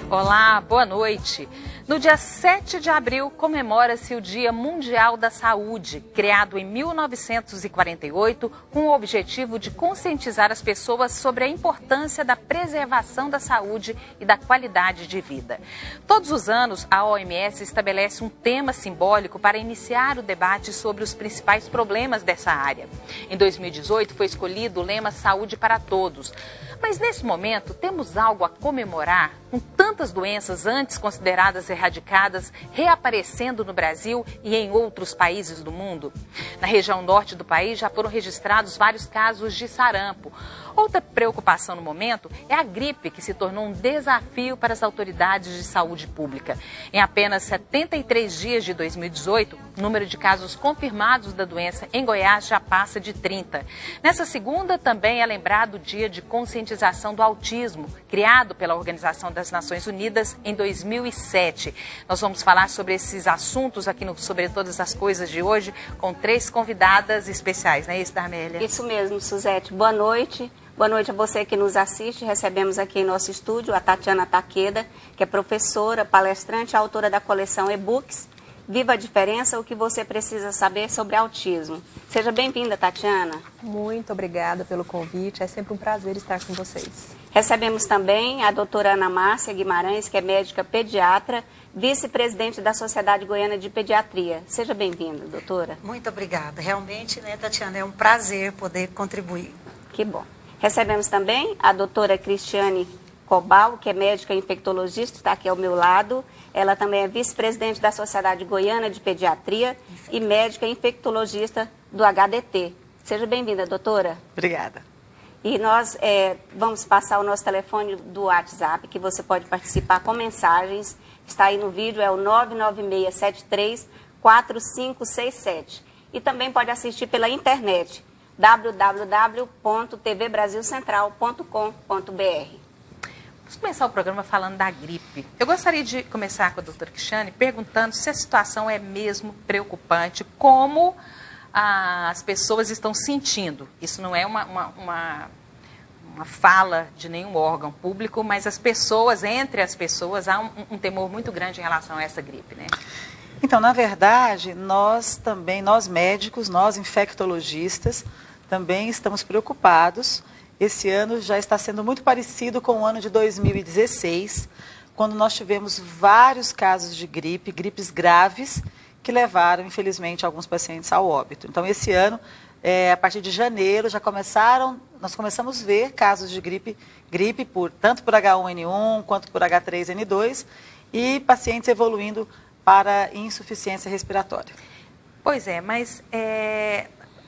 Olá, boa noite. No dia 7 de abril, comemora-se o Dia Mundial da Saúde, criado em 1948, com o objetivo de conscientizar as pessoas sobre a importância da preservação da saúde e da qualidade de vida. Todos os anos, a OMS estabelece um tema simbólico para iniciar o debate sobre os principais problemas dessa área. Em 2018, foi escolhido o lema Saúde para Todos. Mas nesse momento, temos algo a comemorar, com tantas doenças antes consideradas erradicadas reaparecendo no Brasil e em outros países do mundo. Na região norte do país já foram registrados vários casos de sarampo. Outra preocupação no momento é a gripe, que se tornou um desafio para as autoridades de saúde pública. Em apenas 73 dias de 2018, o número de casos confirmados da doença em Goiás já passa de 30. Nessa segunda também é lembrado o Dia de Conscientização do Autismo, criado pela Organização das Nações Unidas em 2007. Nós vamos falar sobre esses assuntos aqui no Sobre Todas as Coisas de hoje com 3 convidadas especiais, não é isso, Darmélia? Isso mesmo, Suzete. Boa noite. Boa noite a você que nos assiste. Recebemos aqui em nosso estúdio a Tatiana Takeda, que é professora, palestrante e autora da coleção e-books Viva a Diferença, o que você precisa saber sobre autismo. Seja bem-vinda, Tatiana. Muito obrigada pelo convite, é sempre um prazer estar com vocês. Recebemos também a doutora Ana Márcia Guimarães, que é médica pediatra, vice-presidente da Sociedade Goiana de Pediatria. Seja bem-vinda, doutora. Muito obrigada. Realmente, né, Tatiana, é um prazer poder contribuir. Que bom. Recebemos também a doutora Cristiane Cobal, que é médica infectologista, está aqui ao meu lado. Ela também é vice-presidente da Sociedade Goiana de Pediatria e médica infectologista do HDT. Seja bem-vinda, doutora. Obrigada. E nós vamos passar o nosso telefone do WhatsApp, que você pode participar com mensagens. Está aí no vídeo, é o 996734567. E também pode assistir pela internet, www.tvbrasilcentral.com.br. Vamos começar o programa falando da gripe. Eu gostaria de começar com a doutora Cristiane perguntando se a situação é mesmo preocupante, como as pessoas estão sentindo. Isso não é uma fala de nenhum órgão público, mas entre as pessoas, há um temor muito grande em relação a essa gripe, né? Então, na verdade, nós médicos, nós infectologistas, também estamos preocupados. Esse ano já está sendo muito parecido com o ano de 2016, quando nós tivemos vários casos de gripes graves, que levaram, infelizmente, alguns pacientes ao óbito. Então, esse ano, a partir de janeiro, nós começamos a ver casos de gripe tanto por H1N1 quanto por H3N2, e pacientes evoluindo para insuficiência respiratória. Pois é, mas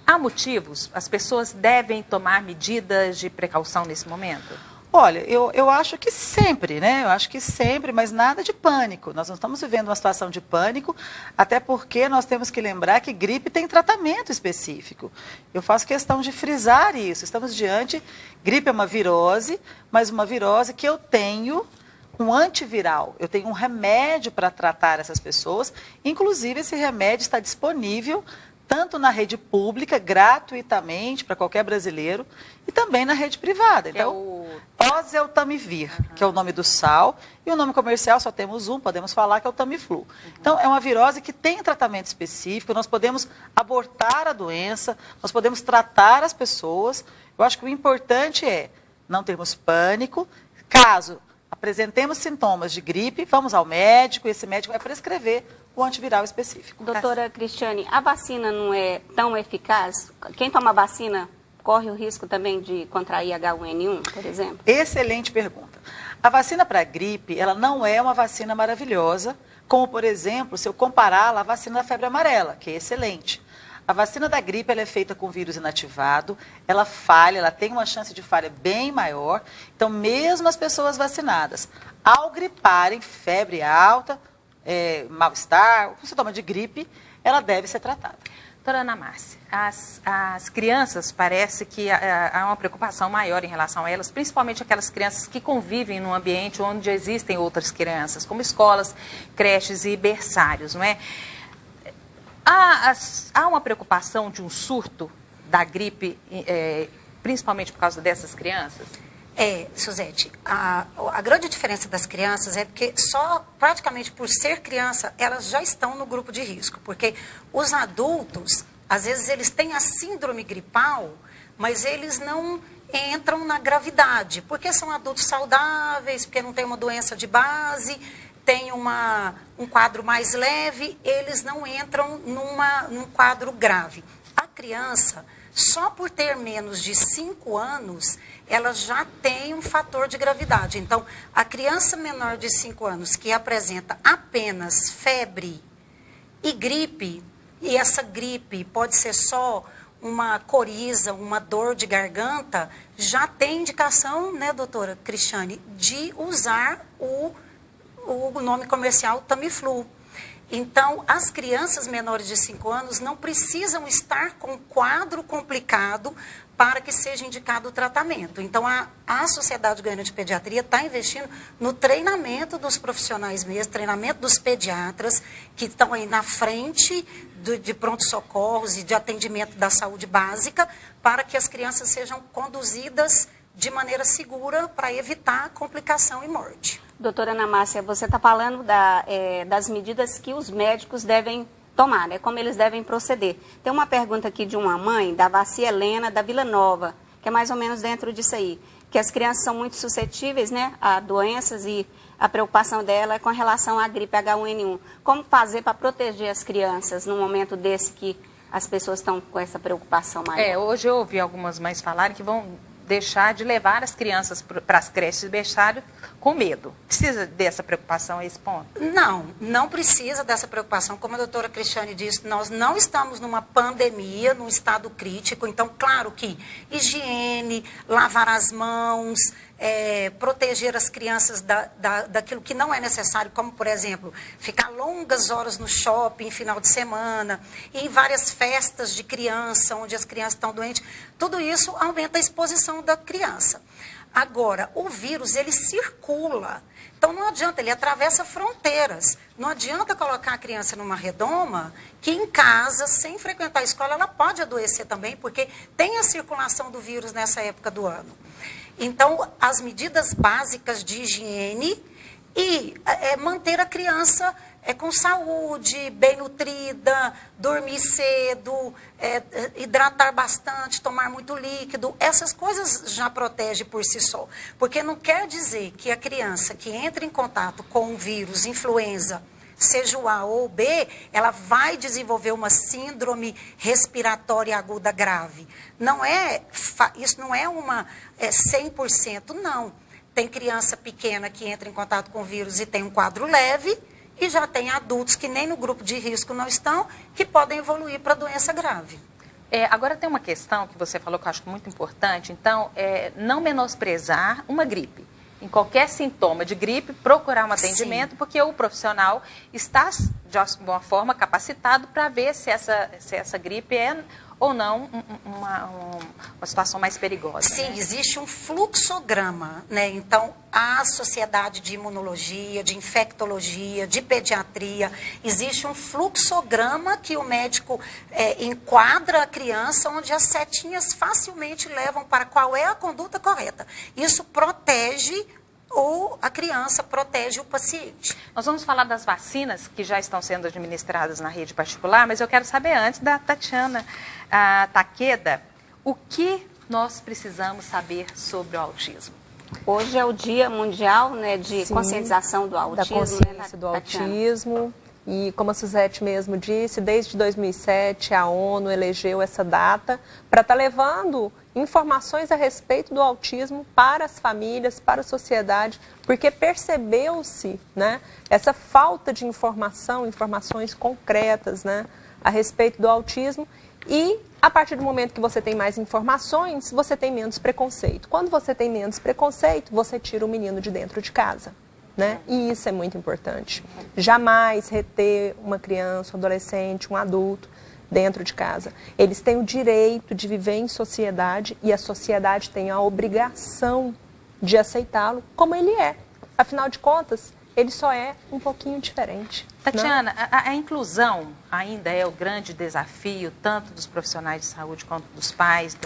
há motivos? As pessoas devem tomar medidas de precaução nesse momento? Olha, eu acho que sempre, né? Eu acho que sempre, mas nada de pânico. Nós não estamos vivendo uma situação de pânico, até porque nós temos que lembrar que gripe tem tratamento específico. Eu faço questão de frisar isso. Estamos diante, gripe é uma virose, mas uma virose que eu tenho um antiviral. Eu tenho um remédio para tratar essas pessoas. Inclusive, esse remédio está disponível tanto na rede pública, gratuitamente, para qualquer brasileiro, e também na rede privada. Então, oseltamivir, que é o nome do sal, e o nome comercial só temos um, podemos falar, que é o Tamiflu. Então, é uma virose que tem tratamento específico, nós podemos abortar a doença, nós podemos tratar as pessoas. Eu acho que o importante é não termos pânico. Caso apresentemos sintomas de gripe, vamos ao médico, e esse médico vai prescrever o antiviral específico. Doutora Cristiane, a vacina não é tão eficaz? Quem toma vacina corre o risco também de contrair H1N1, por exemplo? Excelente pergunta. A vacina para gripe, ela não é uma vacina maravilhosa, como, por exemplo, se eu compará-la à vacina da febre amarela, que é excelente. A vacina da gripe, ela é feita com vírus inativado, ela falha, ela tem uma chance de falha bem maior. Então, mesmo as pessoas vacinadas, ao griparem, febre alta, mal-estar, sintoma de gripe, ela deve ser tratada. Doutora Ana Márcia, as crianças, parece que há uma preocupação maior em relação a elas, principalmente aquelas crianças que convivem num ambiente onde existem outras crianças, como escolas, creches e berçários, não é? Há uma preocupação de um surto da gripe, principalmente por causa dessas crianças? Suzete, a grande diferença das crianças é porque só praticamente por ser criança, elas já estão no grupo de risco. Porque os adultos, às vezes eles têm a síndrome gripal, mas eles não entram na gravidade, porque são adultos saudáveis, porque não tem uma doença de base, tem um quadro mais leve, eles não entram num quadro grave. A criança, só por ter menos de 5 anos, ela já tem um fator de gravidade. Então, a criança menor de 5 anos que apresenta apenas febre e gripe, e essa gripe pode ser só uma coriza, uma dor de garganta, já tem indicação, né, doutora Cristiane, de usar o nome comercial Tamiflu. Então, as crianças menores de 5 anos não precisam estar com quadro complicado para que seja indicado o tratamento. Então, a Sociedade Goiana de Pediatria está investindo no treinamento dos profissionais mesmo, treinamento dos pediatras que estão aí na frente de pronto-socorros e de atendimento da saúde básica, para que as crianças sejam conduzidas de maneira segura para evitar complicação e morte. Doutora Ana Márcia, você está falando das medidas que os médicos devem tomar, né? Como eles devem proceder. Tem uma pergunta aqui de uma mãe, da Vaci Helena, da Vila Nova, que é mais ou menos dentro disso aí, que as crianças são muito suscetíveis, né, a doenças e a preocupação dela é com relação à gripe H1N1. Como fazer para proteger as crianças num momento desse que as pessoas estão com essa preocupação maior? Hoje eu ouvi algumas mães falarem que vão deixar de levar as crianças para as creches de berçário com medo. Precisa dessa preocupação a esse ponto? Não precisa dessa preocupação. Como a doutora Cristiane disse, nós não estamos numa pandemia, num estado crítico. Então, claro que higiene, lavar as mãos, proteger as crianças daquilo que não é necessário, como, por exemplo, ficar longas horas no shopping, final de semana, e em várias festas de criança, onde as crianças estão doentes. Tudo isso aumenta a exposição da criança. Agora, o vírus, ele circula. Então, não adianta, ele atravessa fronteiras. Não adianta colocar a criança numa redoma que em casa, sem frequentar a escola, ela pode adoecer também, porque tem a circulação do vírus nessa época do ano. Então, as medidas básicas de higiene e manter a criança com saúde, bem nutrida, dormir cedo, hidratar bastante, tomar muito líquido, essas coisas já protegem por si só. Porque não quer dizer que a criança que entra em contato com um vírus, influenza, seja o A ou o B, ela vai desenvolver uma síndrome respiratória aguda grave. Isso não é uma 100%, não. Tem criança pequena que entra em contato com o vírus e tem um quadro leve, e já tem adultos que nem no grupo de risco não estão, que podem evoluir para doença grave. Agora tem uma questão que você falou que eu acho muito importante, então, não menosprezar uma gripe. Em qualquer sintoma de gripe, procurar um atendimento, sim, porque o profissional está, de uma forma, capacitado para ver se essa gripe é ou não uma situação mais perigosa. Sim, né? Existe um fluxograma, né? Então, a Sociedade de Imunologia, de Infectologia, de Pediatria, existe um fluxograma que o médico enquadra a criança, onde as setinhas facilmente levam para qual é a conduta correta. Isso protege a criança, protege o paciente. Nós vamos falar das vacinas que já estão sendo administradas na rede particular, mas eu quero saber antes da Tatiana Takeda, o que nós precisamos saber sobre o autismo? Hoje é o Dia Mundial, né, de conscientização do autismo. Da consciência do autismo. E como a Suzete mesmo disse, desde 2007 a ONU elegeu essa data para estar levando informações a respeito do autismo para as famílias, para a sociedade, porque percebeu-se, né, essa falta de informações concretas, né, a respeito do autismo. E a partir do momento que você tem mais informações, você tem menos preconceito. Quando você tem menos preconceito, você tira o menino de dentro de casa. Né? E isso é muito importante. Jamais reter uma criança, um adolescente, um adulto dentro de casa. Eles têm o direito de viver em sociedade e a sociedade tem a obrigação de aceitá-lo como ele é. Afinal de contas, ele só é um pouquinho diferente. Tatiana, a inclusão ainda é o grande desafio, tanto dos profissionais de saúde quanto dos pais,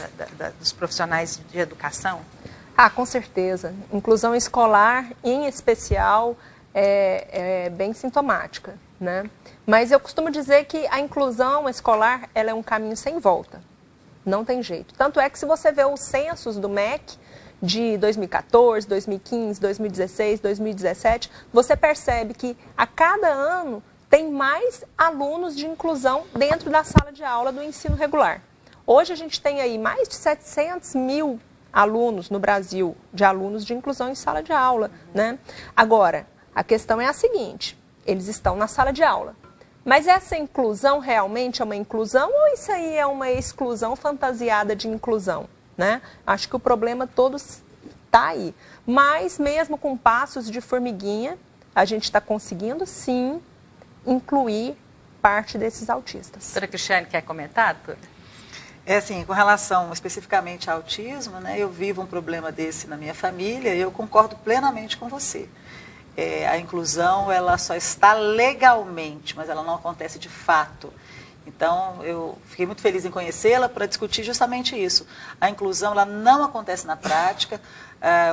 dos profissionais de educação? Ah, com certeza. Inclusão escolar, em especial, é bem sintomática, né? Mas eu costumo dizer que a inclusão escolar, ela é um caminho sem volta. Não tem jeito. Tanto é que se você vê os censos do MEC de 2014, 2015, 2016, 2017, você percebe que a cada ano tem mais alunos de inclusão dentro da sala de aula do ensino regular. Hoje a gente tem aí mais de 700 mil alunos no Brasil, de alunos de inclusão em sala de aula, né? Agora, a questão é a seguinte, eles estão na sala de aula, mas essa inclusão realmente é uma inclusão ou isso aí é uma exclusão fantasiada de inclusão, né? Acho que o problema todo está aí, mas mesmo com passos de formiguinha, a gente está conseguindo sim incluir parte desses autistas. Doutora Cristiane, quer comentar, doutora? É assim, com relação especificamente ao autismo, né, eu vivo um problema desse na minha família e eu concordo plenamente com você. A inclusão, ela só está legalmente, mas ela não acontece de fato. Então, eu fiquei muito feliz em conhecê-la para discutir justamente isso. A inclusão, ela não acontece na prática.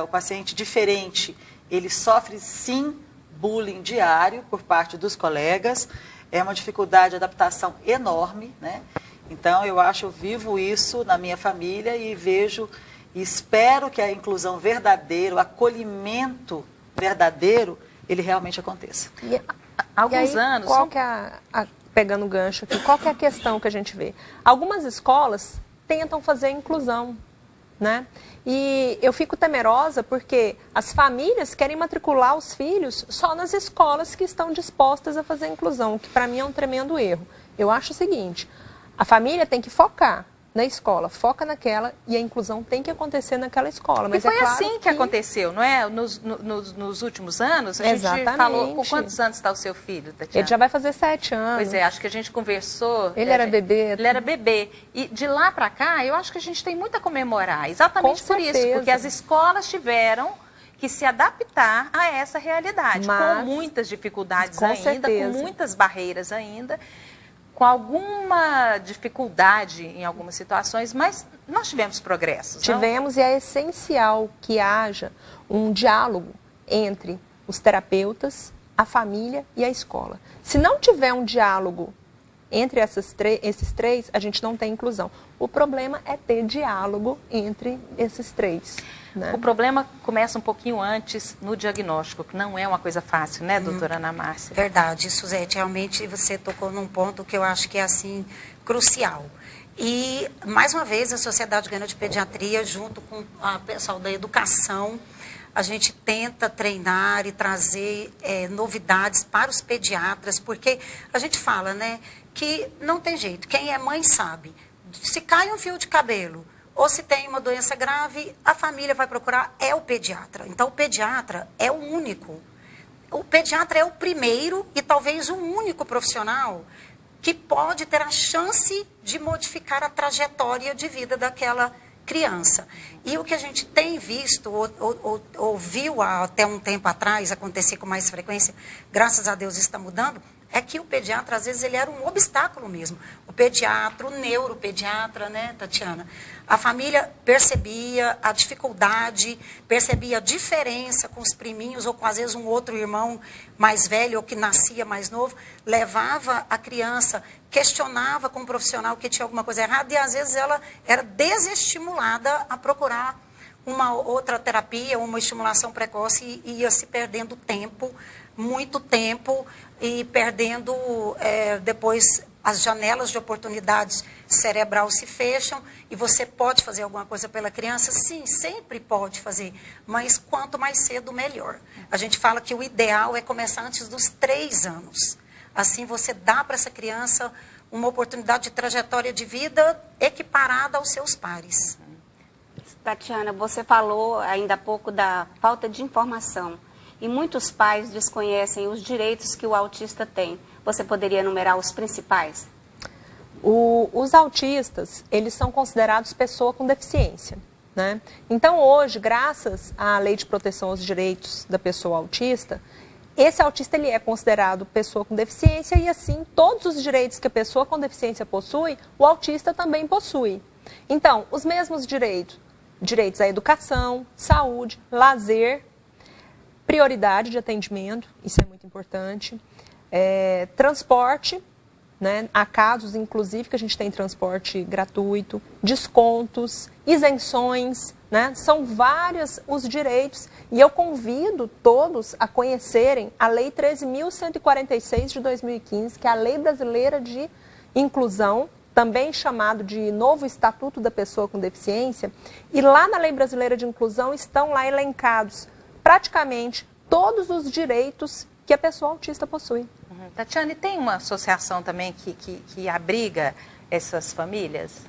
O paciente diferente, ele sofre sim bullying diário por parte dos colegas. É uma dificuldade de adaptação enorme, né? Então, eu vivo isso na minha família e vejo e espero que a inclusão verdadeira, o acolhimento verdadeiro, ele realmente aconteça. Há alguns anos... Qual que é pegando o gancho aqui, qual que é a questão que a gente vê? Algumas escolas tentam fazer inclusão, né? E eu fico temerosa porque as famílias querem matricular os filhos só nas escolas que estão dispostas a fazer inclusão, que para mim é um tremendo erro. Eu acho o seguinte... A família tem que focar na escola, foca naquela e a inclusão tem que acontecer naquela escola. Mas e foi assim que aconteceu, não é? Nos últimos anos, a gente falou, com quantos anos está o seu filho, Tatiana? Ele já vai fazer 7 anos. Pois é, acho que a gente conversou... Ele era bebê. Ele era bebê. E de lá para cá, eu acho que a gente tem muito a comemorar, exatamente por isso, porque as escolas tiveram que se adaptar a essa realidade, com muitas dificuldades ainda, com muitas barreiras ainda, com alguma dificuldade em algumas situações, mas nós tivemos progressos. Tivemos, e é essencial que haja um diálogo entre os terapeutas, a família e a escola. Se não tiver um diálogo entre esses três, a gente não tem inclusão. O problema é ter diálogo entre esses três. Né? O problema começa um pouquinho antes no diagnóstico, que não é uma coisa fácil, né, doutora Ana Márcia? Verdade, Suzete, realmente você tocou num ponto que eu acho que é, assim, crucial. E, mais uma vez, a Sociedade Goiana de Pediatria, junto com a pessoal da educação, a gente tenta treinar e trazer novidades para os pediatras, porque a gente fala, né, que não tem jeito, quem é mãe sabe, se cai um fio de cabelo, ou se tem uma doença grave, a família vai procurar o pediatra. Então, o pediatra é o único. O pediatra é o primeiro e talvez o único profissional que pode ter a chance de modificar a trajetória de vida daquela criança. E o que a gente tem visto, ouviu até um tempo atrás, acontecer com mais frequência, graças a Deus está mudando, é que o pediatra, às vezes, ele era um obstáculo mesmo. O pediatra, o neuropediatra, né, Tatiana? A família percebia a dificuldade, percebia a diferença com os priminhos ou com, às vezes, um outro irmão mais velho ou que nascia mais novo, levava a criança, questionava com o profissional que tinha alguma coisa errada e, às vezes, ela era desestimulada a procurar uma outra terapia, uma estimulação precoce e ia se perdendo tempo, muito tempo, e perdendo depois as janelas de oportunidades cerebral se fecham e você pode fazer alguma coisa pela criança? Sim, sempre pode fazer, mas quanto mais cedo, melhor. A gente fala que o ideal é começar antes dos 3 anos. Assim você dá para essa criança uma oportunidade de trajetória de vida equiparada aos seus pares. Tatiana, você falou ainda há pouco da falta de informação. E muitos pais desconhecem os direitos que o autista tem. Você poderia enumerar os principais? Os autistas, eles são considerados pessoa com deficiência, né? Então, hoje, graças à Lei de Proteção aos Direitos da Pessoa Autista, esse autista ele é considerado pessoa com deficiência e, assim, todos os direitos que a pessoa com deficiência possui, o autista também possui. Então, os mesmos direitos direitos à educação, saúde, lazer, prioridade de atendimento, isso é muito importante, transporte, né? Há casos, inclusive, que a gente tem transporte gratuito, descontos, isenções, né? São vários os direitos. E eu convido todos a conhecerem a Lei 13.146 de 2015, que é a Lei Brasileira de Inclusão, também chamado de Novo Estatuto da Pessoa com Deficiência. E lá na Lei Brasileira de Inclusão estão lá elencados praticamente todos os direitos que a pessoa autista possui. Tatiane, tem uma associação também que abriga essas famílias?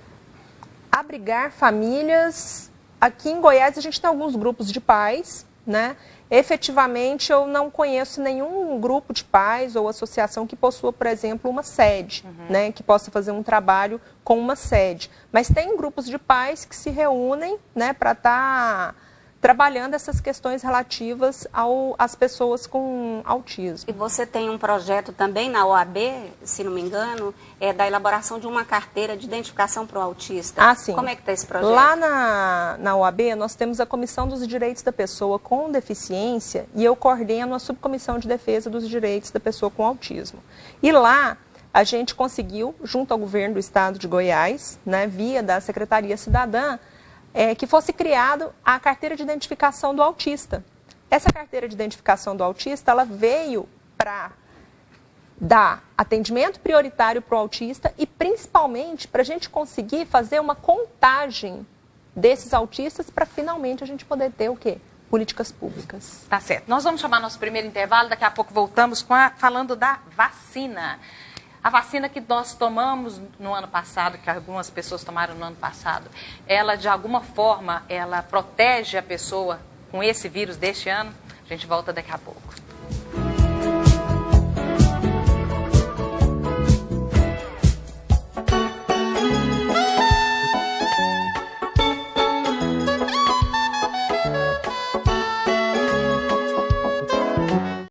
Abrigar famílias, aqui em Goiás a gente tem alguns grupos de pais, né? Efetivamente eu não conheço nenhum grupo de pais ou associação que possua, por exemplo, uma sede, né? Que possa fazer um trabalho com uma sede. Mas tem grupos de pais que se reúnem, né, para estar trabalhando essas questões relativas às pessoas com autismo. E você tem um projeto também na OAB, se não me engano, da elaboração de uma carteira de identificação para o autista. Ah, sim. Como é que está esse projeto? Lá na OAB, nós temos a Comissão dos Direitos da Pessoa com Deficiência e eu coordeno a Subcomissão de Defesa dos Direitos da Pessoa com Autismo. E lá a gente conseguiu, junto ao governo do estado de Goiás, né, via da Secretaria Cidadã, que fosse criado a carteira de identificação do autista. Essa carteira de identificação do autista, ela veio para dar atendimento prioritário para o autista e principalmente para a gente conseguir fazer uma contagem desses autistas para finalmente a gente poder ter o quê? Políticas públicas. Tá certo. Nós vamos chamar nosso primeiro intervalo, daqui a pouco voltamos falando da vacina. A vacina que nós tomamos no ano passado, que algumas pessoas tomaram no ano passado, ela de alguma forma, ela protege a pessoa com esse vírus deste ano? A gente volta daqui a pouco.